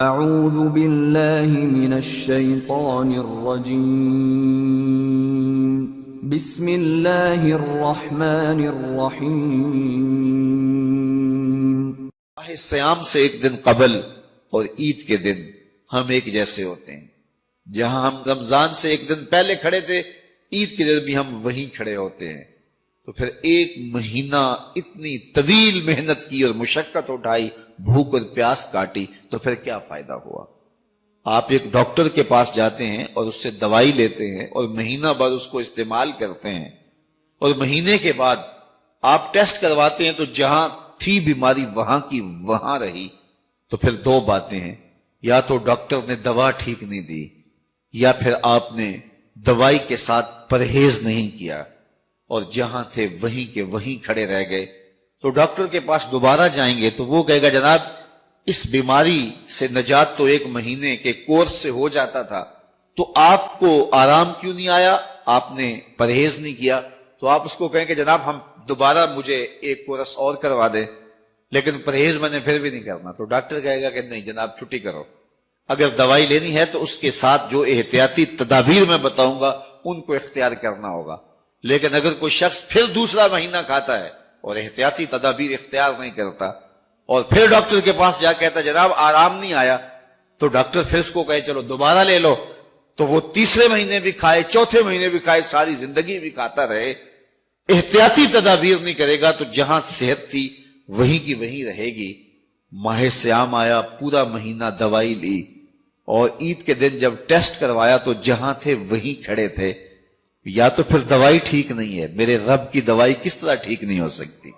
اعوذ باللہ من الشیطان الرجیم بسم اللہ الرحمن الرحیم۔ ماہ سیام سے ایک دن قبل اور عید کے دن ہم ایک جیسے ہوتے ہیں۔ جہاں ہم رمضان سے ایک دن پہلے کھڑے تھے، عید کے دن بھی ہم وہیں کھڑے ہوتے ہیں۔ تو پھر ایک مہینہ اتنی طویل محنت کی اور مشقت اٹھائی، بھوک اور پیاس کاٹی، تو پھر کیا فائدہ ہوا؟ آپ ایک ڈاکٹر کے پاس جاتے ہیں اور اس سے دوائی لیتے ہیں اور مہینہ بھر اس کو استعمال کرتے ہیں، اور مہینے کے بعد آپ ٹیسٹ کرواتے ہیں تو جہاں تھی بیماری وہاں کی وہاں رہی۔ تو پھر دو باتیں ہیں، یا تو ڈاکٹر نے دوا ٹھیک نہیں دی، یا پھر آپ نے دوائی کے ساتھ پرہیز نہیں کیا اور جہاں تھے وہیں کے وہیں کھڑے رہ گئے۔ تو ڈاکٹر کے پاس دوبارہ جائیں گے تو وہ کہے گا جناب اس بیماری سے نجات تو ایک مہینے کے کورس سے ہو جاتا تھا، تو آپ کو آرام کیوں نہیں آیا؟ آپ نے پرہیز نہیں کیا۔ تو آپ اس کو کہیں کہ جناب ہم دوبارہ مجھے ایک کورس اور کروا دیں، لیکن پرہیز میں نے پھر بھی نہیں کرنا۔ تو ڈاکٹر کہے گا کہ نہیں جناب چھٹی کرو، اگر دوائی لینی ہے تو اس کے ساتھ جو احتیاطی تدابیر میں بتاؤں گا ان کو اختیار کرنا ہوگا۔ لیکن اگر کوئی شخص پھر دوسرا مہینہ کھاتا ہے اور احتیاطی تدابیر اختیار نہیں کرتا اور پھر ڈاکٹر کے پاس جا کہتا جناب آرام نہیں آیا، تو ڈاکٹر پھر اس کو کہے چلو دوبارہ لے لو، تو وہ تیسرے مہینے بھی کھائے، چوتھے مہینے بھی کھائے، ساری زندگی بھی کھاتا رہے، احتیاطی تدابیر نہیں کرے گا تو جہاں صحت تھی وہیں کی وہیں رہے گی۔ ماہ سیام آیا، پورا مہینہ دوائی لی، اور عید کے دن جب ٹیسٹ کروایا تو جہاں تھے وہیں کھڑے تھے۔ یا تو پھر دوائی ٹھیک نہیں ہے، میرے رب کی دوائی کس طرح ٹھیک نہیں ہو سکتی؟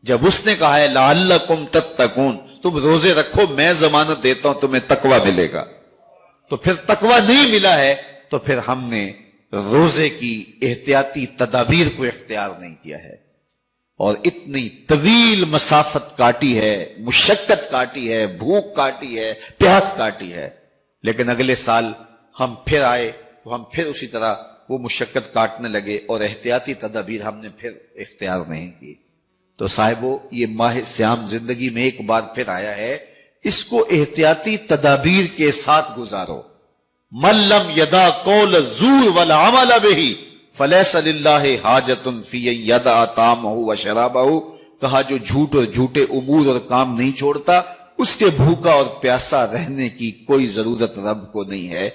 جب اس نے کہا ہے لعلکم تتقون، تم روزے رکھو میں ضمانت دیتا ہوں تمہیں تقوی ملے گا، تو پھر تقوی نہیں ملا ہے تو پھر ہم نے روزے کی احتیاطی تدابیر کو اختیار نہیں کیا ہے، اور اتنی طویل مسافت کاٹی ہے، مشقت کاٹی ہے، بھوک کاٹی ہے، پیاس کاٹی ہے، لیکن اگلے سال ہم پھر آئے تو ہم پھر اسی طرح وہ مشقت کاٹنے لگے اور احتیاطی تدابیر ہم نے پھر اختیار نہیں کی۔ تو صاحبو یہ ماہ سیام زندگی میں ایک بار پھر آیا ہے، اس کو احتیاطی تدابیر کے ساتھ گزارو۔ من لم یدع قول الزور والعمل بہ فلیس للہ حاجۃ فی ان یدع طعامہ وشرابہ، کہا جو جھوٹ اور جھوٹے امور اور کام نہیں چھوڑتا اس کے بھوکا اور پیاسا رہنے کی کوئی ضرورت رب کو نہیں ہے۔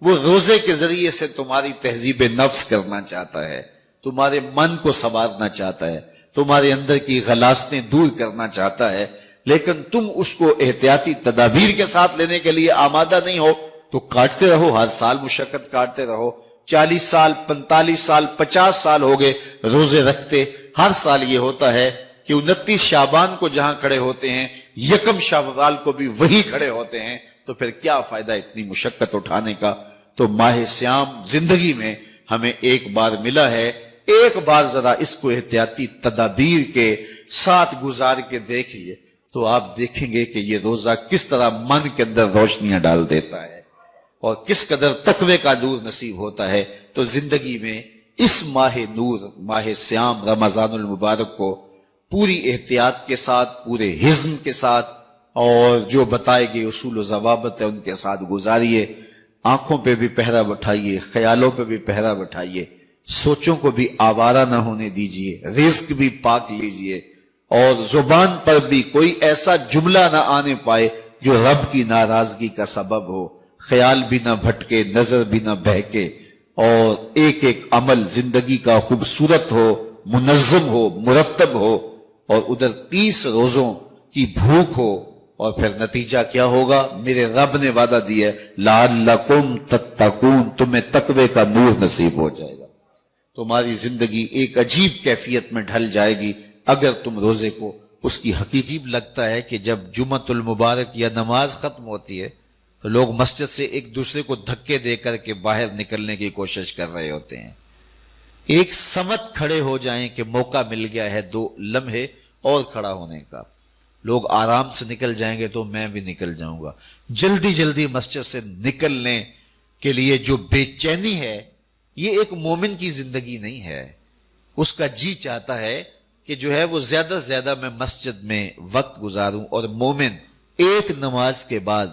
وہ روزے کے ذریعے سے تمہاری تہذیب نفس کرنا چاہتا ہے، تمہارے من کو سنوارنا چاہتا ہے، تمہارے اندر کی غلاظتیں دور کرنا چاہتا ہے، لیکن تم اس کو احتیاطی تدابیر کے ساتھ لینے کے لیے آمادہ نہیں ہو تو کاٹتے رہو، ہر سال مشقت کاٹتے رہو۔ 40 سال 45 سال 50 سال ہو گئے روزے رکھتے، ہر سال یہ ہوتا ہے کہ 29 شعبان کو جہاں کھڑے ہوتے ہیں 1 شوال کو بھی وہی کھڑے ہوتے ہیں، تو پھر کیا فائدہ اتنی مشقت اٹھانے کا؟ تو ماہ سیام زندگی میں ہمیں ایک بار ملا ہے، ایک بار ذرا اس کو احتیاطی تدابیر کے ساتھ گزار کے دیکھیے تو آپ دیکھیں گے کہ یہ روزہ کس طرح من کے اندر روشنیاں ڈال دیتا ہے اور کس قدر تقوی کا نور نصیب ہوتا ہے۔ تو زندگی میں اس ماہ نور، ماہ سیام رمضان المبارک کو پوری احتیاط کے ساتھ، پورے حزم کے ساتھ، اور جو بتائے گئے اصول و ضوابط ہے ان کے ساتھ گزاریے۔ آنکھوں پہ بھی پہرا بٹھائیے، خیالوں پہ بھی پہرا بٹھائیے، سوچوں کو بھی آوارہ نہ ہونے دیجیے، رزق بھی پاک لیجیے، اور زبان پر بھی کوئی ایسا جملہ نہ آنے پائے جو رب کی ناراضگی کا سبب ہو، خیال بھی نہ بھٹکے، نظر بھی نہ بہکے، اور ایک ایک عمل زندگی کا خوبصورت ہو، منظم ہو، مرتب ہو، اور ادھر 30 روزوں کی بھوک ہو، اور پھر نتیجہ کیا ہوگا؟ میرے رب نے وعدہ دیا ہے لعلکم تتقون، تمہیں تقوی کا نور نصیب ہو جائے گا، تمہاری زندگی ایک عجیب کیفیت میں ڈھل جائے گی اگر تم روزے کو اس کی حقیقی لگتا ہے کہ جب جمعۃ المبارک یا نماز ختم ہوتی ہے تو لوگ مسجد سے ایک دوسرے کو دھکے دے کر کے باہر نکلنے کی کوشش کر رہے ہوتے ہیں، ایک سمت کھڑے ہو جائیں کہ موقع مل گیا ہے 2 لمحے اور کھڑا ہونے کا، لوگ آرام سے نکل جائیں گے تو میں بھی نکل جاؤں گا۔ جلدی جلدی مسجد سے نکلنے کے لیے جو بے چینی ہے، یہ ایک مومن کی زندگی نہیں ہے۔ اس کا جی چاہتا ہے کہ جو ہے وہ زیادہ سے زیادہ میں مسجد میں وقت گزاروں، اور مومن ایک نماز کے بعد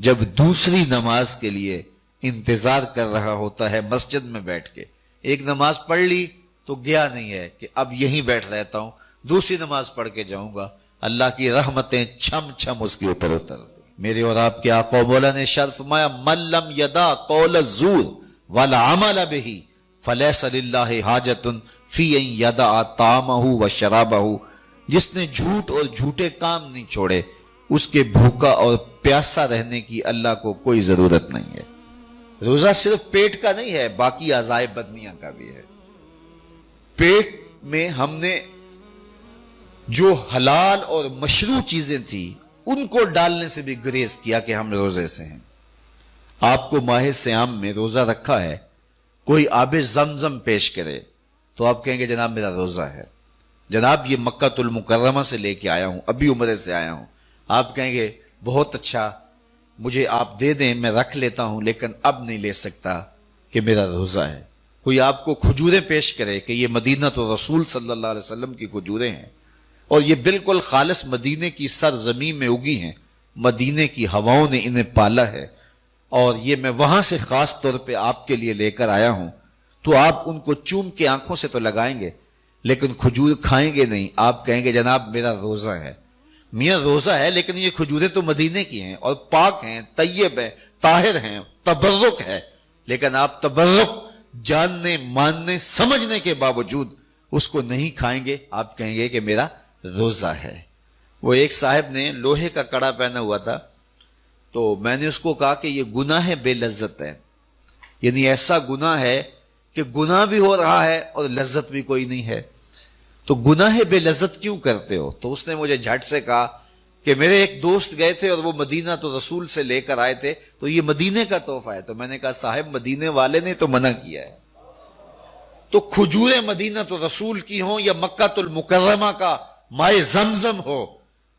جب دوسری نماز کے لیے انتظار کر رہا ہوتا ہے مسجد میں بیٹھ کے. ایک نماز پڑھ لی تو گیا نہیں ہے کہ اب یہیں بیٹھ رہتا ہوں, دوسری نماز پڑھ کے جاؤں گا, اللہ کی رحمتیں چھم چھم اس کے اوپر اتر گئی. میرے اور آپ کے آقا و مولا نے ارشاد فرمایا من لم یدع قول الزور والعمل به فلیس للہ حاجۃ فی ان یدع طعامہ وشرابہ. جس نے جھوٹ اور جھوٹے کام نہیں چھوڑے, اس کے بھوکا اور پیاسا رہنے کی اللہ کو کوئی ضرورت نہیں ہے. روزہ صرف پیٹ کا نہیں ہے, باقی اعضائے بدنیاں کا بھی ہے. پیٹ میں ہم نے جو حلال اور مشروع چیزیں تھیں ان کو ڈالنے سے بھی گریز کیا کہ ہم روزے سے ہیں. آپ کو ماہ صیام میں روزہ رکھا ہے, کوئی آب زمزم پیش کرے تو آپ کہیں گے جناب میرا روزہ ہے, جناب یہ مکہ المکرمہ سے لے کے آیا ہوں, ابھی عمرے سے آیا ہوں. آپ کہیں گے بہت اچھا, مجھے آپ دے دیں میں رکھ لیتا ہوں, لیکن اب نہیں لے سکتا کہ میرا روزہ ہے. کوئی آپ کو کھجوریں پیش کرے کہ یہ مدینہ تو رسول صلی اللہ علیہ وسلم کی کھجوریں ہیں اور یہ بالکل خالص مدینے کی سرزمین میں اگی ہیں, مدینے کی ہواؤں نے انہیں پالا ہے اور یہ میں وہاں سے خاص طور پہ آپ کے لیے لے کر آیا ہوں, تو آپ ان کو چوم کے آنکھوں سے تو لگائیں گے لیکن کھجور کھائیں گے نہیں. آپ کہیں گے جناب میرا روزہ ہے. میاں روزہ ہے لیکن یہ کھجوریں تو مدینے کی ہیں اور پاک ہیں, طیب ہیں, طاہر ہیں, تبرک ہے, لیکن آپ تبرک جاننے ماننے سمجھنے کے باوجود اس کو نہیں کھائیں گے. آپ کہیں گے کہ میرا روزہ ہے. وہ ایک صاحب نے لوہے کا کڑا پہنا ہوا تھا, تو میں نے اس کو کہا کہ یہ گناہ بے لذت ہے, یعنی ایسا گناہ ہے کہ گناہ بھی ہو رہا ہے اور لذت بھی کوئی نہیں ہے, تو گناہ بے لذت کیوں کرتے ہو؟ تو اس نے مجھے جھٹ سے کہا کہ میرے ایک دوست گئے تھے اور وہ مدینہ تو رسول سے لے کر آئے تھے, تو یہ مدینے کا تحفہ ہے. تو میں نے کہا صاحب مدینے والے نے تو منع کیا ہے, تو کھجوریں مدینہ تو رسول کی ہوں یا مکہ المکرمہ کا مائے زمزم ہو,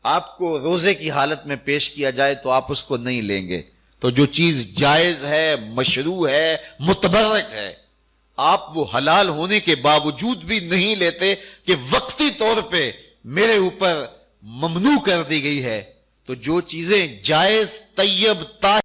آپ کو روزے کی حالت میں پیش کیا جائے تو آپ اس کو نہیں لیں گے. تو جو چیز جائز ہے, مشروع ہے, متبرک ہے, آپ وہ حلال ہونے کے باوجود بھی نہیں لیتے کہ وقتی طور پہ میرے اوپر ممنوع کر دی گئی ہے. تو جو چیزیں جائز, طیب, طاہر